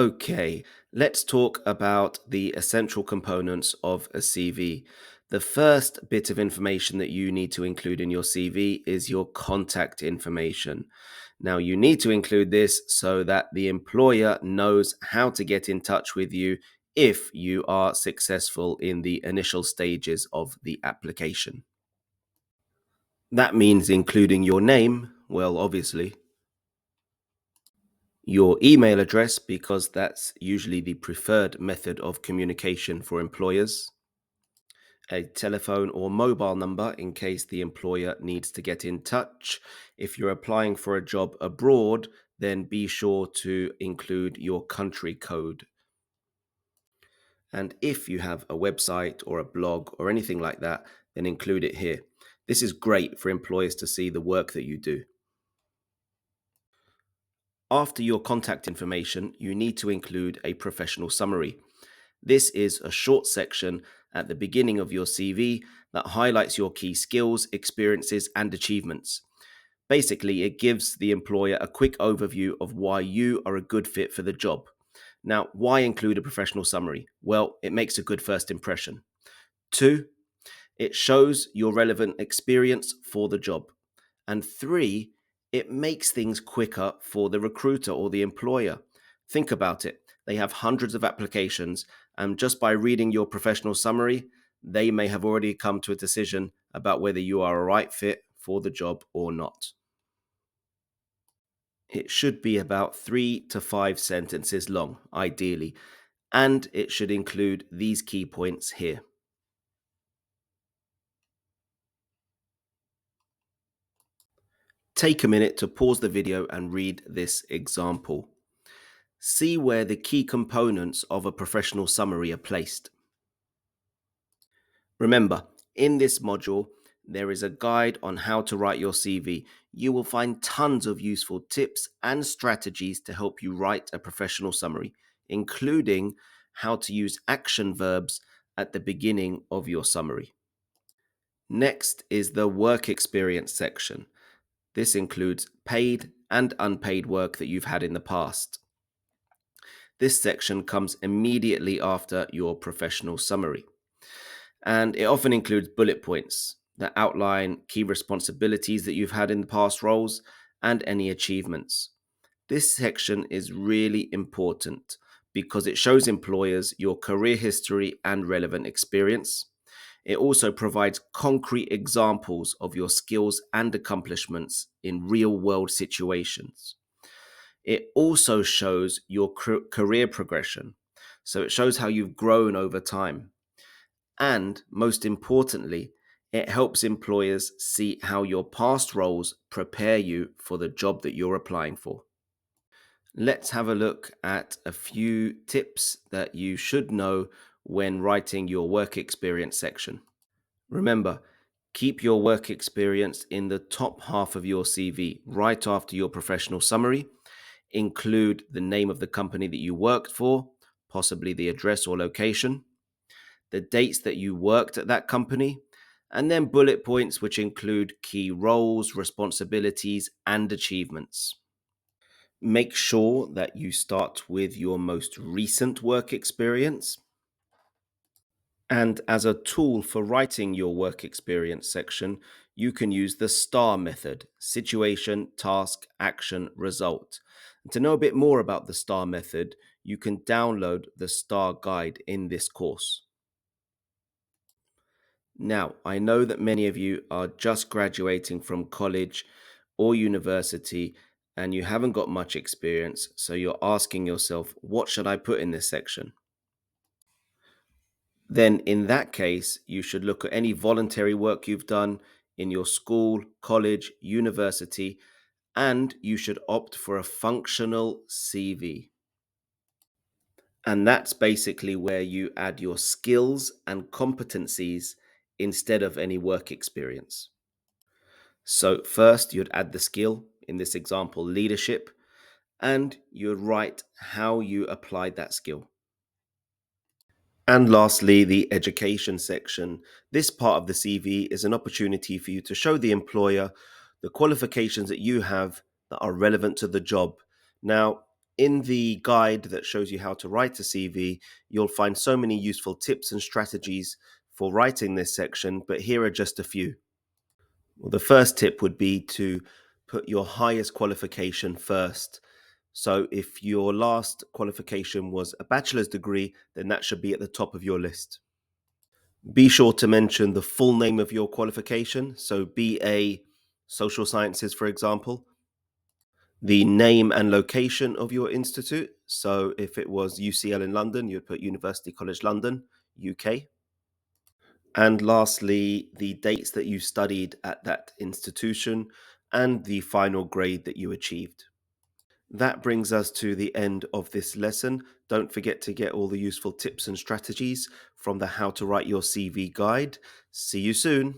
Okay, let's talk about the essential components of a CV. The first bit of information that you need to include in your CV is your contact information. Now, you need to include this so that the employer knows how to get in touch with you if you are successful in the initial stages of the application. That means including your name, well, obviously, your email address, because that's usually the preferred method of communication for employers, a telephone or mobile number in case the employer needs to get in touch. If you're applying for a job abroad, then be sure to include your country code. And if you have a website or a blog or anything like that, then include it here. This is great for employers to see the work that you do. After your contact information, you need to include a professional summary. This is a short section at the beginning of your CV that highlights your key skills, experiences, and achievements. Basically, it gives the employer a quick overview of why you are a good fit for the job. Now, why include a professional summary? Well, it makes a good first impression. Two, it shows your relevant experience for the job. And three, it makes things quicker for the recruiter or the employer. Think about it. They have hundreds of applications, and just by reading your professional summary, they may have already come to a decision about whether you are a right fit for the job or not. It should be about 3 to 5 sentences long, ideally, and it should include these key points here. Take a minute to pause the video and read this example. See where the key components of a professional summary are placed. Remember, in this module, there is a guide on how to write your CV. You will find tons of useful tips and strategies to help you write a professional summary, including how to use action verbs at the beginning of your summary. Next is the work experience section. This includes paid and unpaid work that you've had in the past. This section comes immediately after your professional summary, and it often includes bullet points that outline key responsibilities that you've had in the past roles and any achievements. This section is really important because it shows employers your career history and relevant experience. It also provides concrete examples of your skills and accomplishments in real world situations. It also shows your career progression. So it shows how you've grown over time. And most importantly, it helps employers see how your past roles prepare you for the job that you're applying for. Let's have a look at a few tips that you should know when writing your work experience section. Remember, keep your work experience in the top half of your CV, right after your professional summary. Include the name of the company that you worked for, possibly the address or location, the dates that you worked at that company, and then bullet points which include key roles, responsibilities, and achievements. Make sure that you start with your most recent work experience. And as a tool for writing your work experience section, you can use the STAR method: situation, task, action, result. And to know a bit more about the STAR method, you can download the STAR guide in this course. Now, I know that many of you are just graduating from college or university and you haven't got much experience, so you're asking yourself, what should I put in this section? Then in that case, you should look at any voluntary work you've done in your school, college, university, and you should opt for a functional CV. And that's basically where you add your skills and competencies instead of any work experience. So first you'd add the skill, in this example, leadership, and you'd write how you applied that skill. And lastly, the education section. This part of the CV is an opportunity for you to show the employer the qualifications that you have that are relevant to the job. Now, In the guide that shows you how to write a CV, you'll find so many useful tips and strategies for writing this section, but here are just a few. Well, the first tip would be to put your highest qualification first. So if your last qualification was a bachelor's degree, then that should be at the top of your list. Be sure to mention the full name of your qualification. So BA Social Sciences, for example, the name and location of your institute. So if it was UCL in London, you'd put University College London, UK. And lastly, the dates that you studied at that institution and the final grade that you achieved. That brings us to the end of this lesson. Don't forget to get all the useful tips and strategies from the How to Write Your CV guide. See you soon.